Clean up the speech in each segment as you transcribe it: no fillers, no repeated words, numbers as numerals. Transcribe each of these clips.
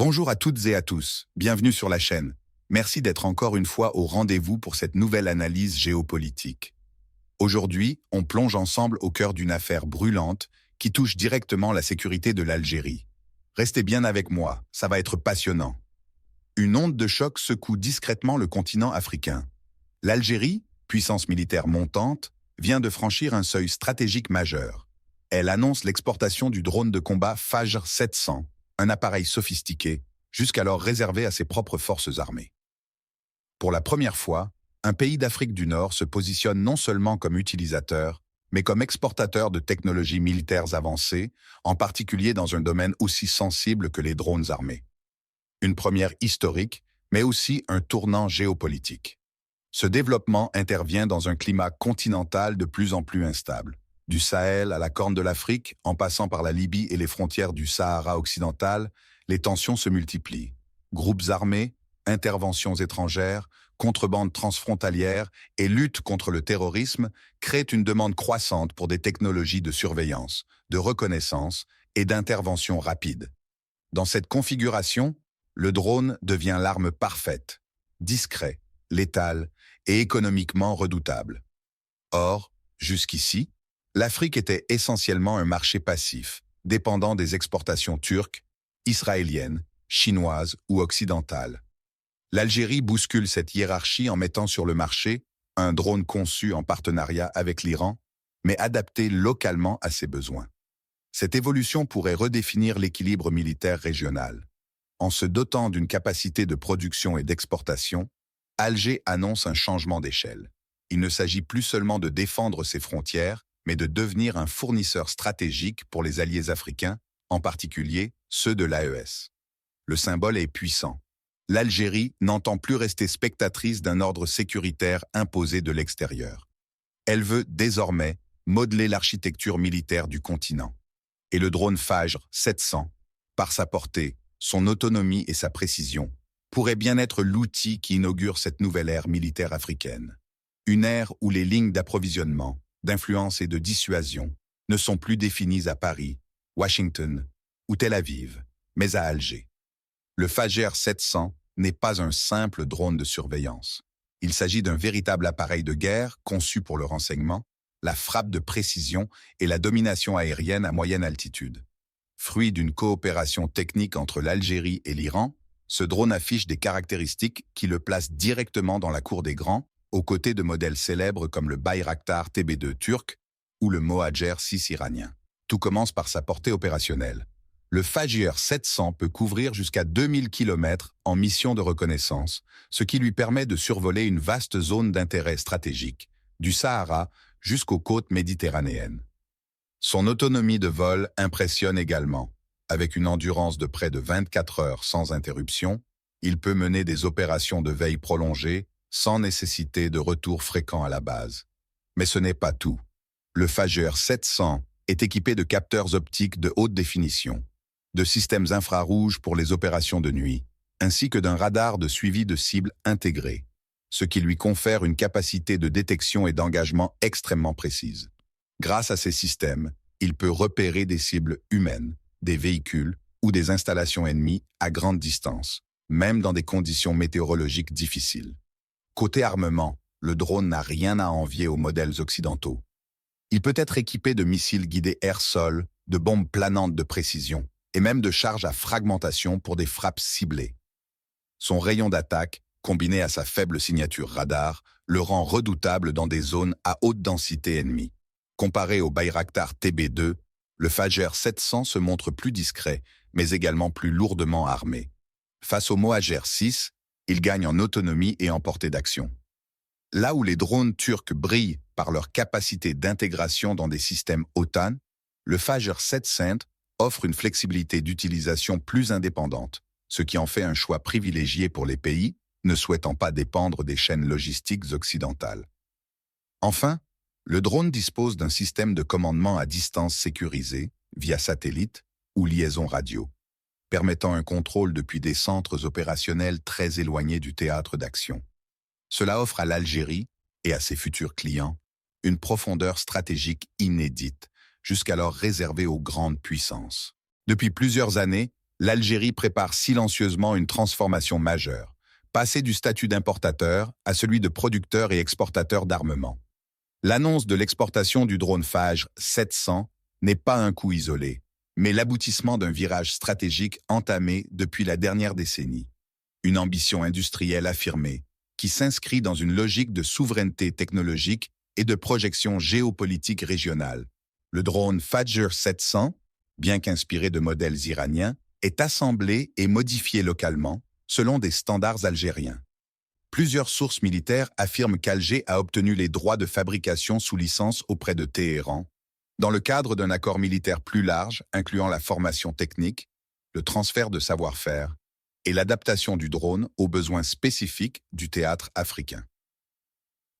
Bonjour à toutes et à tous, bienvenue sur la chaîne. Merci d'être encore une fois au rendez-vous pour cette nouvelle analyse géopolitique. Aujourd'hui, on plonge ensemble au cœur d'une affaire brûlante qui touche directement la sécurité de l'Algérie. Restez bien avec moi, ça va être passionnant. Une onde de choc secoue discrètement le continent africain. L'Algérie, puissance militaire montante, vient de franchir un seuil stratégique majeur. Elle annonce l'exportation du drone de combat Fajr 700, un appareil sophistiqué, jusqu'alors réservé à ses propres forces armées. Pour la première fois, un pays d'Afrique du Nord se positionne non seulement comme utilisateur, mais comme exportateur de technologies militaires avancées, en particulier dans un domaine aussi sensible que les drones armés. Une première historique, mais aussi un tournant géopolitique. Ce développement intervient dans un climat continental de plus en plus instable. Du Sahel à la Corne de l'Afrique, en passant par la Libye et les frontières du Sahara occidental, les tensions se multiplient. Groupes armés, interventions étrangères, contrebande transfrontalière et lutte contre le terrorisme créent une demande croissante pour des technologies de surveillance, de reconnaissance et d'intervention rapide. Dans cette configuration, le drone devient l'arme parfaite, discret, létal et économiquement redoutable. Or, jusqu'ici, l'Afrique était essentiellement un marché passif, dépendant des exportations turques, israéliennes, chinoises ou occidentales. L'Algérie bouscule cette hiérarchie en mettant sur le marché un drone conçu en partenariat avec l'Iran, mais adapté localement à ses besoins. Cette évolution pourrait redéfinir l'équilibre militaire régional. En se dotant d'une capacité de production et d'exportation, Alger annonce un changement d'échelle. Il ne s'agit plus seulement de défendre ses frontières, mais de devenir un fournisseur stratégique pour les alliés africains, en particulier ceux de l'AES. Le symbole est puissant. L'Algérie n'entend plus rester spectatrice d'un ordre sécuritaire imposé de l'extérieur. Elle veut désormais modeler l'architecture militaire du continent. Et le drone Fajr 700, par sa portée, son autonomie et sa précision, pourrait bien être l'outil qui inaugure cette nouvelle ère militaire africaine. Une ère où les lignes d'approvisionnement, d'influence et de dissuasion ne sont plus définies à Paris, Washington ou Tel Aviv, mais à Alger. Le Fajr 700 n'est pas un simple drone de surveillance. Il s'agit d'un véritable appareil de guerre conçu pour le renseignement, la frappe de précision et la domination aérienne à moyenne altitude. Fruit d'une coopération technique entre l'Algérie et l'Iran, ce drone affiche des caractéristiques qui le placent directement dans la cour des grands, aux côtés de modèles célèbres comme le Bayraktar TB2 turc ou le Mohajer 6 iranien. Tout commence par sa portée opérationnelle. Le Fajr 700 peut couvrir jusqu'à 2000 km en mission de reconnaissance, ce qui lui permet de survoler une vaste zone d'intérêt stratégique, du Sahara jusqu'aux côtes méditerranéennes. Son autonomie de vol impressionne également. Avec une endurance de près de 24 heures sans interruption, il peut mener des opérations de veille prolongée sans nécessité de retour fréquent à la base. Mais ce n'est pas tout. Le Fajr 700 est équipé de capteurs optiques de haute définition, de systèmes infrarouges pour les opérations de nuit, ainsi que d'un radar de suivi de cibles intégré, ce qui lui confère une capacité de détection et d'engagement extrêmement précise. Grâce à ces systèmes, il peut repérer des cibles humaines, des véhicules ou des installations ennemies à grande distance, même dans des conditions météorologiques difficiles. Côté armement, le drone n'a rien à envier aux modèles occidentaux. Il peut être équipé de missiles guidés air-sol, de bombes planantes de précision, et même de charges à fragmentation pour des frappes ciblées. Son rayon d'attaque, combiné à sa faible signature radar, le rend redoutable dans des zones à haute densité ennemie. Comparé au Bayraktar TB2, le Fajr 700 se montre plus discret, mais également plus lourdement armé. Face au Mohajer 6, il gagne en autonomie et en portée d'action. Là où les drones turcs brillent par leur capacité d'intégration dans des systèmes OTAN, le Fajr 700 offre une flexibilité d'utilisation plus indépendante, ce qui en fait un choix privilégié pour les pays ne souhaitant pas dépendre des chaînes logistiques occidentales. Enfin, le drone dispose d'un système de commandement à distance sécurisé, via satellite ou liaison radio, permettant un contrôle depuis des centres opérationnels très éloignés du théâtre d'action. Cela offre à l'Algérie et à ses futurs clients une profondeur stratégique inédite, jusqu'alors réservée aux grandes puissances. Depuis plusieurs années, l'Algérie prépare silencieusement une transformation majeure, passer du statut d'importateur à celui de producteur et exportateur d'armement. L'annonce de l'exportation du drone Fajr 700 n'est pas un coup isolé, mais l'aboutissement d'un virage stratégique entamé depuis la dernière décennie. Une ambition industrielle affirmée, qui s'inscrit dans une logique de souveraineté technologique et de projection géopolitique régionale. Le drone Fajr 700, bien qu'inspiré de modèles iraniens, est assemblé et modifié localement selon des standards algériens. Plusieurs sources militaires affirment qu'Alger a obtenu les droits de fabrication sous licence auprès de Téhéran, dans le cadre d'un accord militaire plus large incluant la formation technique, le transfert de savoir-faire et l'adaptation du drone aux besoins spécifiques du théâtre africain.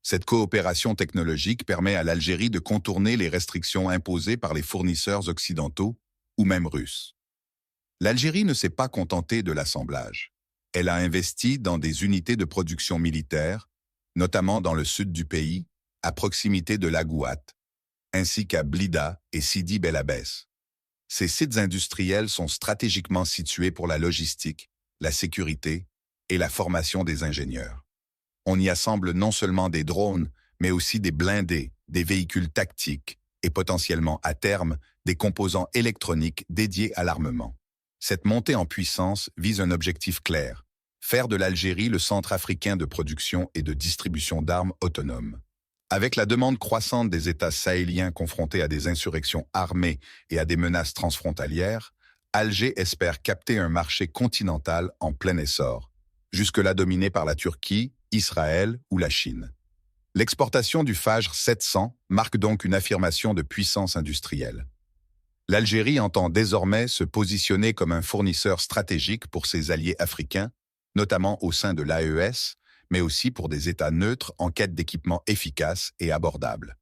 Cette coopération technologique permet à l'Algérie de contourner les restrictions imposées par les fournisseurs occidentaux ou même russes. L'Algérie ne s'est pas contentée de l'assemblage. Elle a investi dans des unités de production militaire, notamment dans le sud du pays, à proximité de Lagouat, ainsi qu'à Blida et Sidi Bel Abbès. Ces sites industriels sont stratégiquement situés pour la logistique, la sécurité et la formation des ingénieurs. On y assemble non seulement des drones, mais aussi des blindés, des véhicules tactiques et potentiellement, à terme, des composants électroniques dédiés à l'armement. Cette montée en puissance vise un objectif clair: faire de l'Algérie le centre africain de production et de distribution d'armes autonomes. Avec la demande croissante des États sahéliens confrontés à des insurrections armées et à des menaces transfrontalières, Alger espère capter un marché continental en plein essor, jusque-là dominé par la Turquie, Israël ou la Chine. L'exportation du Fajr 700 marque donc une affirmation de puissance industrielle. L'Algérie entend désormais se positionner comme un fournisseur stratégique pour ses alliés africains, notamment au sein de l'AES, mais aussi pour des États neutres en quête d'équipements efficaces et abordables.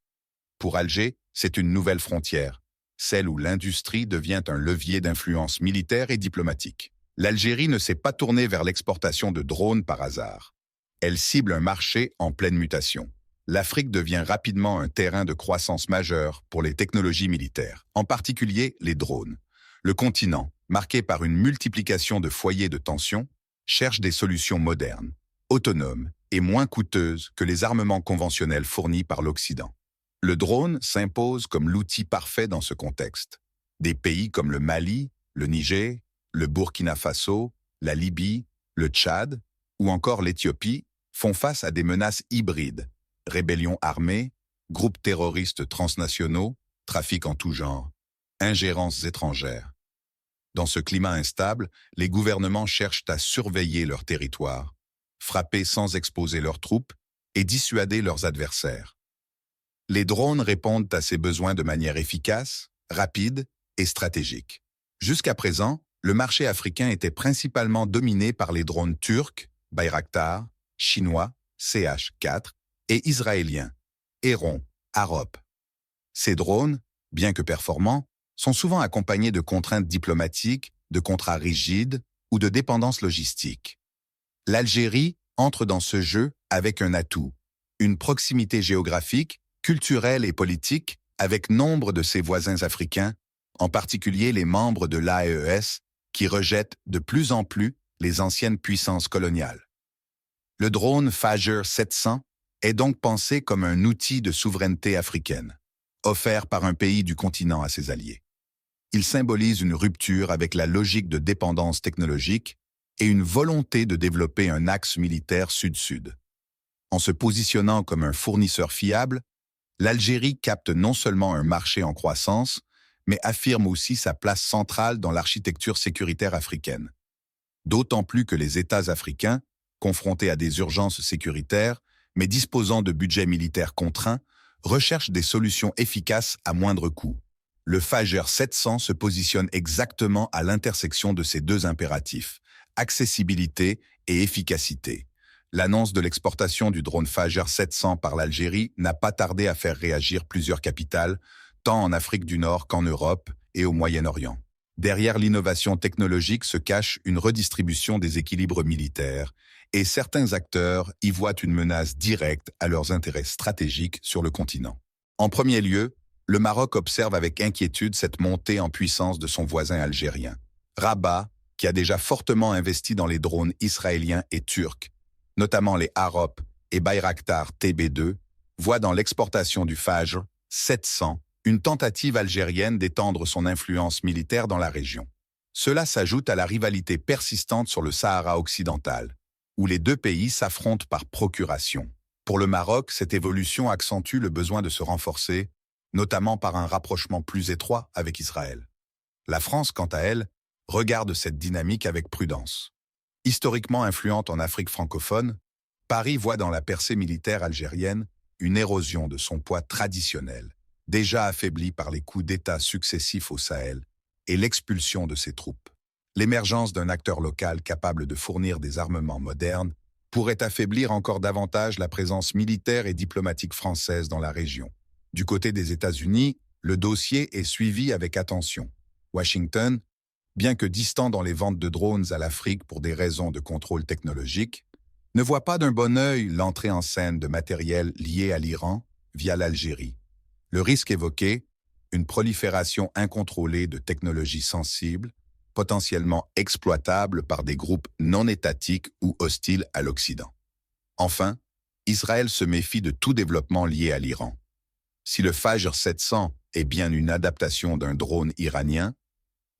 Pour Alger, c'est une nouvelle frontière, celle où l'industrie devient un levier d'influence militaire et diplomatique. L'Algérie ne s'est pas tournée vers l'exportation de drones par hasard. Elle cible un marché en pleine mutation. L'Afrique devient rapidement un terrain de croissance majeur pour les technologies militaires, en particulier les drones. Le continent, marqué par une multiplication de foyers de tension, cherche des solutions modernes, autonomes et moins coûteuses que les armements conventionnels fournis par l'Occident. Le drone s'impose comme l'outil parfait dans ce contexte. Des pays comme le Mali, le Niger, le Burkina Faso, la Libye, le Tchad ou encore l'Éthiopie font face à des menaces hybrides: rébellions armées, groupes terroristes transnationaux, trafic en tout genre, ingérences étrangères. Dans ce climat instable, les gouvernements cherchent à surveiller leur territoire, frapper sans exposer leurs troupes et dissuader leurs adversaires. Les drones répondent à ces besoins de manière efficace, rapide et stratégique. Jusqu'à présent, le marché africain était principalement dominé par les drones turcs, Bayraktar, chinois, CH-4, et israéliens, Héron, Arop. Ces drones, bien que performants, sont souvent accompagnés de contraintes diplomatiques, de contrats rigides ou de dépendances logistiques. L'Algérie entre dans ce jeu avec un atout: une proximité géographique, culturelle et politique avec nombre de ses voisins africains, en particulier les membres de l'AES, qui rejettent de plus en plus les anciennes puissances coloniales. Le drone Fajr 700 est donc pensé comme un outil de souveraineté africaine, offert par un pays du continent à ses alliés. Il symbolise une rupture avec la logique de dépendance technologique et une volonté de développer un axe militaire sud-sud. En se positionnant comme un fournisseur fiable, l'Algérie capte non seulement un marché en croissance, mais affirme aussi sa place centrale dans l'architecture sécuritaire africaine. D'autant plus que les États africains, confrontés à des urgences sécuritaires, mais disposant de budgets militaires contraints, recherchent des solutions efficaces à moindre coût. Le Fajr 700 se positionne exactement à l'intersection de ces deux impératifs: accessibilité et efficacité. L'annonce de l'exportation du drone Fajr 700 par l'Algérie n'a pas tardé à faire réagir plusieurs capitales, tant en Afrique du Nord qu'en Europe et au Moyen-Orient. Derrière l'innovation technologique se cache une redistribution des équilibres militaires, et certains acteurs y voient une menace directe à leurs intérêts stratégiques sur le continent. En premier lieu, le Maroc observe avec inquiétude cette montée en puissance de son voisin algérien. Rabat, qui a déjà fortement investi dans les drones israéliens et turcs, notamment les Harop et Bayraktar TB2, voit dans l'exportation du Fajr 700 une tentative algérienne d'étendre son influence militaire dans la région. Cela s'ajoute à la rivalité persistante sur le Sahara occidental, où les deux pays s'affrontent par procuration. Pour le Maroc, cette évolution accentue le besoin de se renforcer, notamment par un rapprochement plus étroit avec Israël. La France, quant à elle, regarde cette dynamique avec prudence. Historiquement influente en Afrique francophone, Paris voit dans la percée militaire algérienne une érosion de son poids traditionnel, déjà affaibli par les coups d'État successifs au Sahel et l'expulsion de ses troupes. L'émergence d'un acteur local capable de fournir des armements modernes pourrait affaiblir encore davantage la présence militaire et diplomatique française dans la région. Du côté des États-Unis, le dossier est suivi avec attention. Washington, bien que distant dans les ventes de drones à l'Afrique pour des raisons de contrôle technologique, ne voit pas d'un bon œil l'entrée en scène de matériel lié à l'Iran via l'Algérie. Le risque évoqué, une prolifération incontrôlée de technologies sensibles, potentiellement exploitables par des groupes non étatiques ou hostiles à l'Occident. Enfin, Israël se méfie de tout développement lié à l'Iran. Si le Fajr 700 est bien une adaptation d'un drone iranien,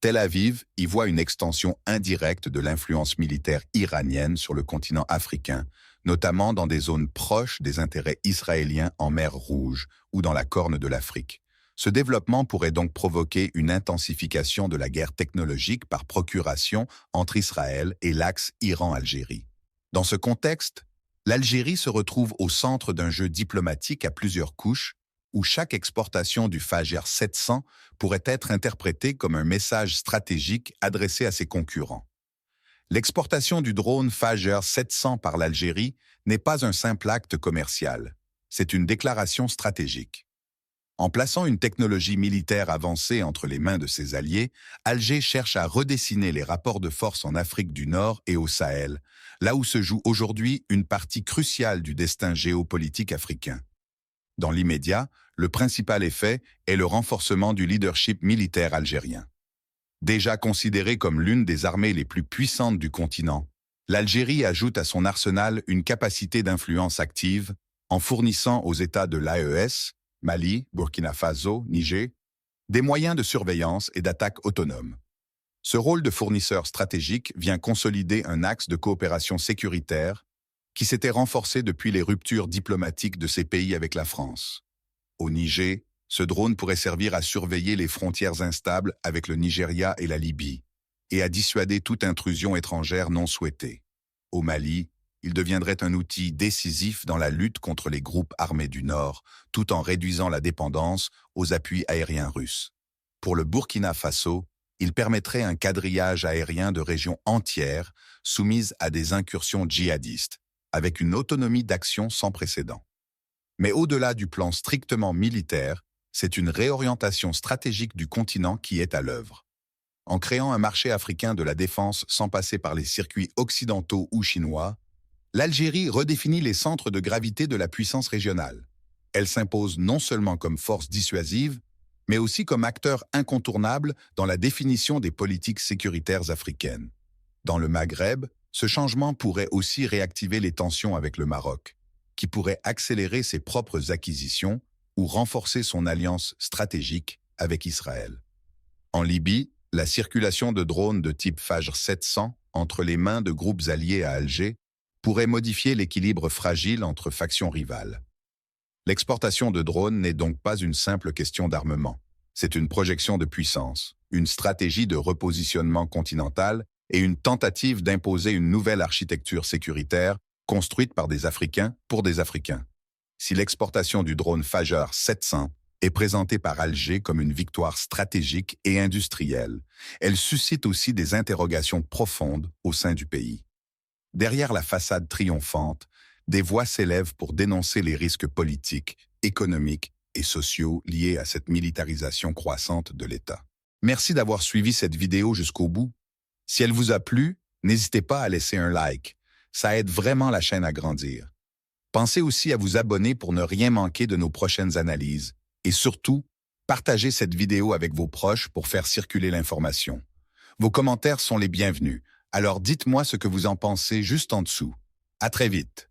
Tel Aviv y voit une extension indirecte de l'influence militaire iranienne sur le continent africain, notamment dans des zones proches des intérêts israéliens en mer Rouge ou dans la Corne de l'Afrique. Ce développement pourrait donc provoquer une intensification de la guerre technologique par procuration entre Israël et l'axe Iran-Algérie. Dans ce contexte, l'Algérie se retrouve au centre d'un jeu diplomatique à plusieurs couches, où chaque exportation du Fajr 700 pourrait être interprétée comme un message stratégique adressé à ses concurrents. L'exportation du drone Fajr 700 par l'Algérie n'est pas un simple acte commercial, c'est une déclaration stratégique. En plaçant une technologie militaire avancée entre les mains de ses alliés, Alger cherche à redessiner les rapports de force en Afrique du Nord et au Sahel, là où se joue aujourd'hui une partie cruciale du destin géopolitique africain. Dans l'immédiat, le principal effet est le renforcement du leadership militaire algérien. Déjà considérée comme l'une des armées les plus puissantes du continent, l'Algérie ajoute à son arsenal une capacité d'influence active en fournissant aux États de l'AES, Mali, Burkina Faso, Niger, des moyens de surveillance et d'attaque autonomes. Ce rôle de fournisseur stratégique vient consolider un axe de coopération sécuritaire qui s'était renforcé depuis les ruptures diplomatiques de ces pays avec la France. Au Niger, ce drone pourrait servir à surveiller les frontières instables avec le Nigeria et la Libye, et à dissuader toute intrusion étrangère non souhaitée. Au Mali, il deviendrait un outil décisif dans la lutte contre les groupes armés du Nord, tout en réduisant la dépendance aux appuis aériens russes. Pour le Burkina Faso, il permettrait un quadrillage aérien de régions entières soumises à des incursions djihadistes, avec une autonomie d'action sans précédent. Mais au-delà du plan strictement militaire, c'est une réorientation stratégique du continent qui est à l'œuvre. En créant un marché africain de la défense sans passer par les circuits occidentaux ou chinois, l'Algérie redéfinit les centres de gravité de la puissance régionale. Elle s'impose non seulement comme force dissuasive, mais aussi comme acteur incontournable dans la définition des politiques sécuritaires africaines. Dans le Maghreb, ce changement pourrait aussi réactiver les tensions avec le Maroc, qui pourrait accélérer ses propres acquisitions ou renforcer son alliance stratégique avec Israël. En Libye, la circulation de drones de type Fajr 700 entre les mains de groupes alliés à Alger pourrait modifier l'équilibre fragile entre factions rivales. L'exportation de drones n'est donc pas une simple question d'armement. C'est une projection de puissance, une stratégie de repositionnement continental et une tentative d'imposer une nouvelle architecture sécuritaire construite par des Africains pour des Africains. Si l'exportation du drone Fajr 700 est présentée par Alger comme une victoire stratégique et industrielle, elle suscite aussi des interrogations profondes au sein du pays. Derrière la façade triomphante, des voix s'élèvent pour dénoncer les risques politiques, économiques et sociaux liés à cette militarisation croissante de l'État. Merci d'avoir suivi cette vidéo jusqu'au bout. Si elle vous a plu, n'hésitez pas à laisser un like. Ça aide vraiment la chaîne à grandir. Pensez aussi à vous abonner pour ne rien manquer de nos prochaines analyses. Et surtout, partagez cette vidéo avec vos proches pour faire circuler l'information. Vos commentaires sont les bienvenus, alors dites-moi ce que vous en pensez juste en dessous. À très vite.